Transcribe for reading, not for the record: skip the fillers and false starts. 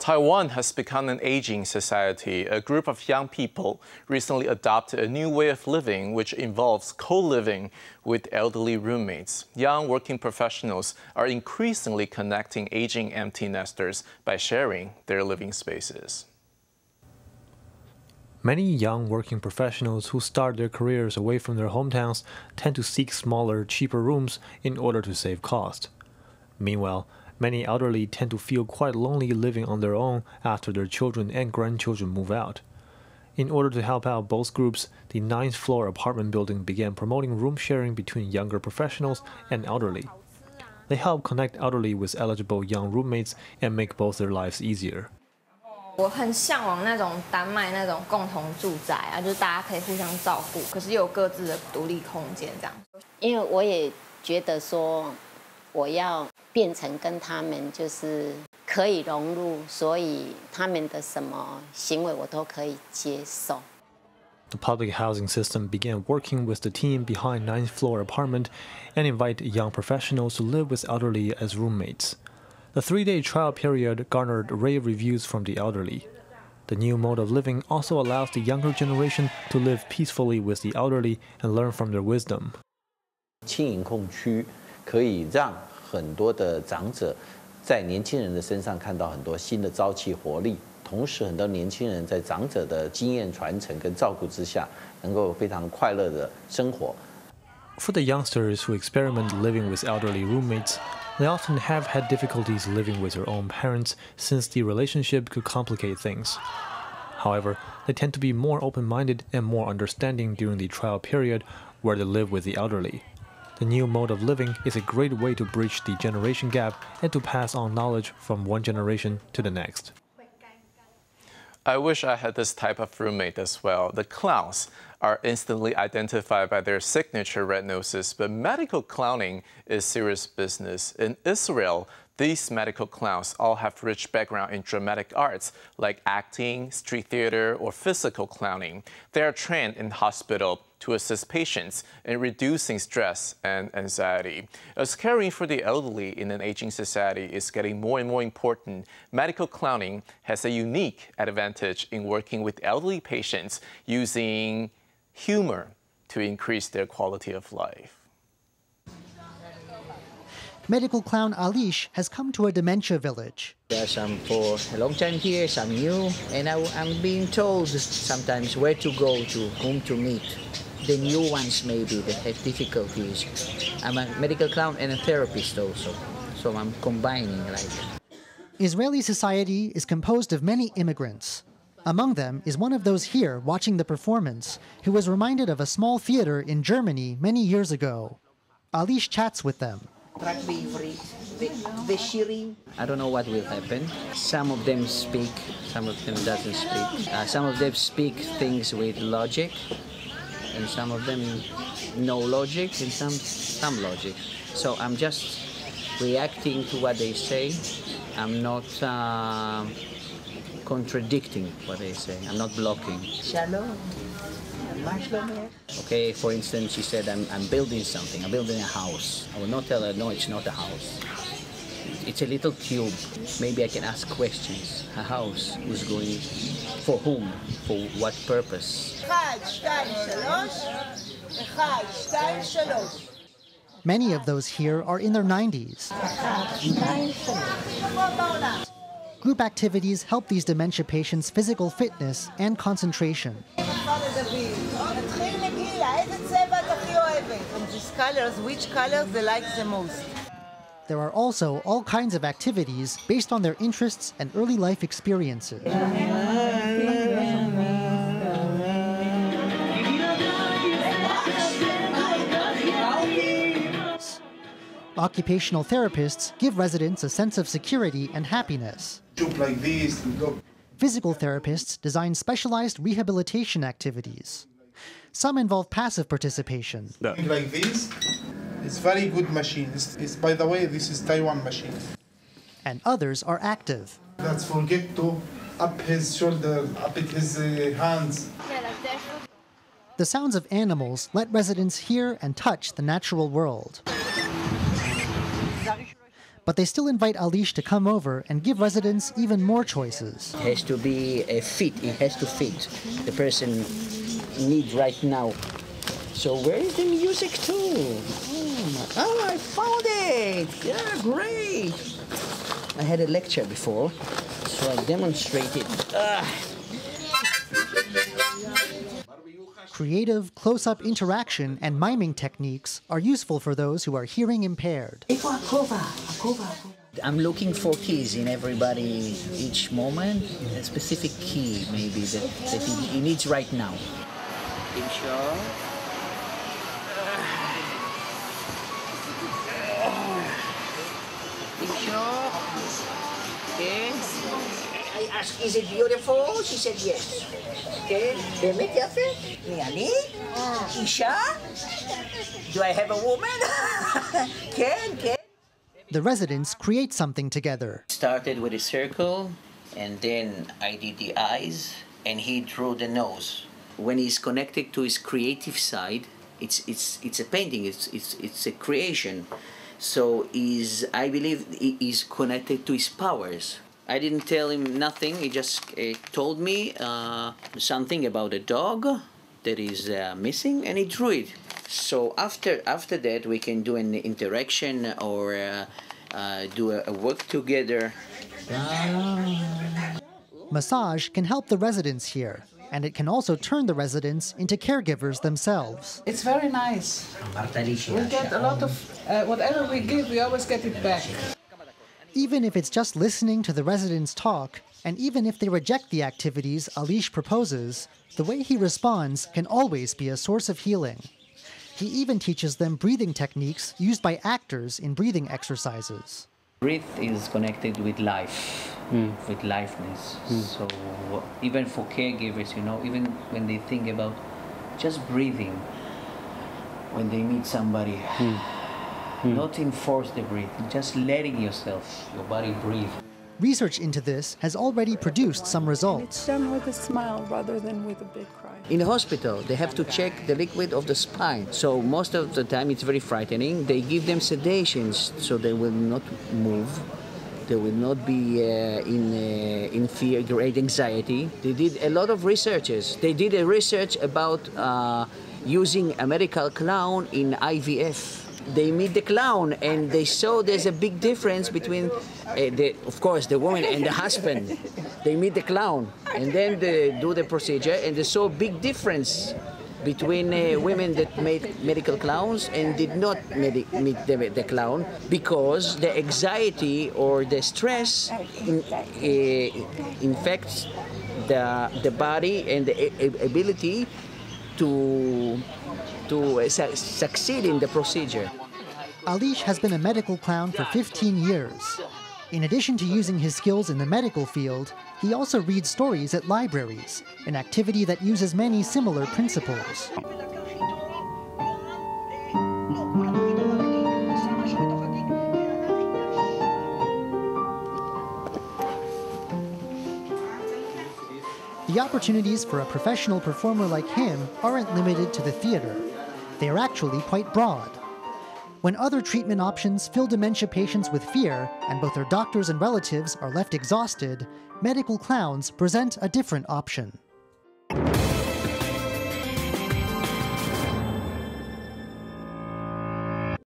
Taiwan has become an aging society. A group of young people recently adopted a new way of living, which involves co-living with elderly roommates. Young working professionals are increasingly connecting aging empty nesters by sharing their living spaces. Many young working professionals who start their careers away from their hometowns tend to seek smaller, cheaper rooms in order to save cost. Meanwhile, many elderly tend to feel quite lonely living on their own after their children and grandchildren move out. In order to help out both groups, the 9th floor apartment building began promoting room sharing between younger professionals and elderly. They help connect elderly with eligible young roommates and make both their lives easier. 我很向往那种丹麦那种共同住宅啊，就是大家可以互相照顾，可是又有各自的独立空间这样。因为我也觉得说，我要变成跟他们就是可以融入，所以他们的什么行为我都可以接受。 The public housing system began working with the team behind 9th floor apartment and invite young professionals to live with elderly as roommates. The 3-day trial period garnered rave reviews from the elderly. The new mode of living also allows the younger generation to live peacefully with the elderly and learn from their wisdom. 轻盈控区可以让很多的长者在年轻人的身上看到很多新的朝气活力，同时很多年轻人在长者的经验传承跟照顾之下，能够非常快乐的生活。 For the youngsters who experiment living with elderly roommates, they often have had difficulties living with their own parents since the relationship could complicate things. However, they tend to be more open-minded and more understanding during the trial period where they live with the elderly. The new mode of living is a great way to bridge the generation gap and to pass on knowledge from one generation to the next. I wish I had this type of roommate as well. The clowns are instantly identified by their signature red noses, but medical clowning is serious business. In Israel, these medical clowns all have rich background in dramatic arts, like acting, street theater, or physical clowning. They are trained in hospital to assist patients in reducing stress and anxiety. As caring for the elderly in an aging society is getting more and more important, medical clowning has a unique advantage in working with elderly patients using humor to increase their quality of life. Medical clown Alish has come to a dementia village. There are some for a long time here, some new, and I'm being told sometimes where to go, to whom to meet. The new ones maybe that have difficulties. I'm a medical clown and a therapist also, so I'm combining like. Israeli society is composed of many immigrants. Among them is one of those here watching the performance, who was reminded of a small theater in Germany many years ago. Alish chats with them. I don't know what will happen. Some of them speak, some of them doesn't speak. Some of them speak things with logic, and some of them no logic, and some logic. So I'm just reacting to what they say. I'm not contradicting what they say. I'm not blocking. Shalom. Okay, for instance, she said, I'm building something. I'm building a house. I will not tell her, no, it's not a house. It's a little cube. Maybe I can ask questions. A house, who's going, for whom, for what purpose? Many of those here are in their 90s. Group activities help these dementia patients' physical fitness and concentration. Which colors they like the most? There are also all kinds of activities based on their interests and early life experiences. Occupational therapists give residents a sense of security and happiness. Jump like this. Physical therapists design specialized rehabilitation activities. Some involve passive participation. Like this, it's very good machine. By the way, this is Taiwan machine. And others are active. Let's forget to up his shoulder, up his hands. The sounds of animals let residents hear and touch the natural world. but they still invite Alish to come over and give residents even more choices. It has to be a fit. It has to fit the person needs right now. So where is the music too? Oh, I found it! Yeah, great! I had a lecture before, so I demonstrated. Creative, close-up interaction and miming techniques are useful for those who are hearing impaired. I'm looking for keys in everybody each moment, a specific key maybe that he needs right now. Okay. I asked, is it beautiful? She said yes. Okay. Dementia? Niani? Isha? Do I have a woman? Ken? The residents create something together. Started with a circle, and then I did the eyes, and he drew the nose. When he's connected to his creative side, it's a painting. It's a creation. So I believe he's connected to his powers. I didn't tell him nothing. He just told me something about a dog that is missing, and he drew it. So after that, we can do an interaction or do a work together. Massage can help the residents here, and it can also turn the residents into caregivers themselves. It's very nice. We get a lot of, whatever we give, we always get it back. Even if it's just listening to the residents talk, and even if they reject the activities Alish proposes, the way he responds can always be a source of healing. He even teaches them breathing techniques used by actors in breathing exercises. Breath is connected with life, with liveness. So even for caregivers, even when they think about just breathing, when they meet somebody, not enforce the breathing, just letting yourself, your body breathe. Research into this has already produced some results. It's done with a smile rather than with a big cry. In the hospital, they have to check the liquid of the spine. So most of the time, it's very frightening. They give them sedations so they will not move. They will not be in fear, great anxiety. They did a lot of researches. They did a research about using a medical clown in IVF. They meet the clown and they saw there's a big difference between, of course, the woman and the husband. They meet the clown and then they do the procedure and they saw a big difference between women that made medical clowns and did not meet the clown because the anxiety or the stress infects the body and the ability to succeed in the procedure. Alish has been a medical clown for 15 years. In addition to using his skills in the medical field, he also reads stories at libraries, an activity that uses many similar principles. The opportunities for a professional performer like him aren't limited to the theater. They are actually quite broad. When other treatment options fill dementia patients with fear, and both their doctors and relatives are left exhausted, medical clowns present a different option.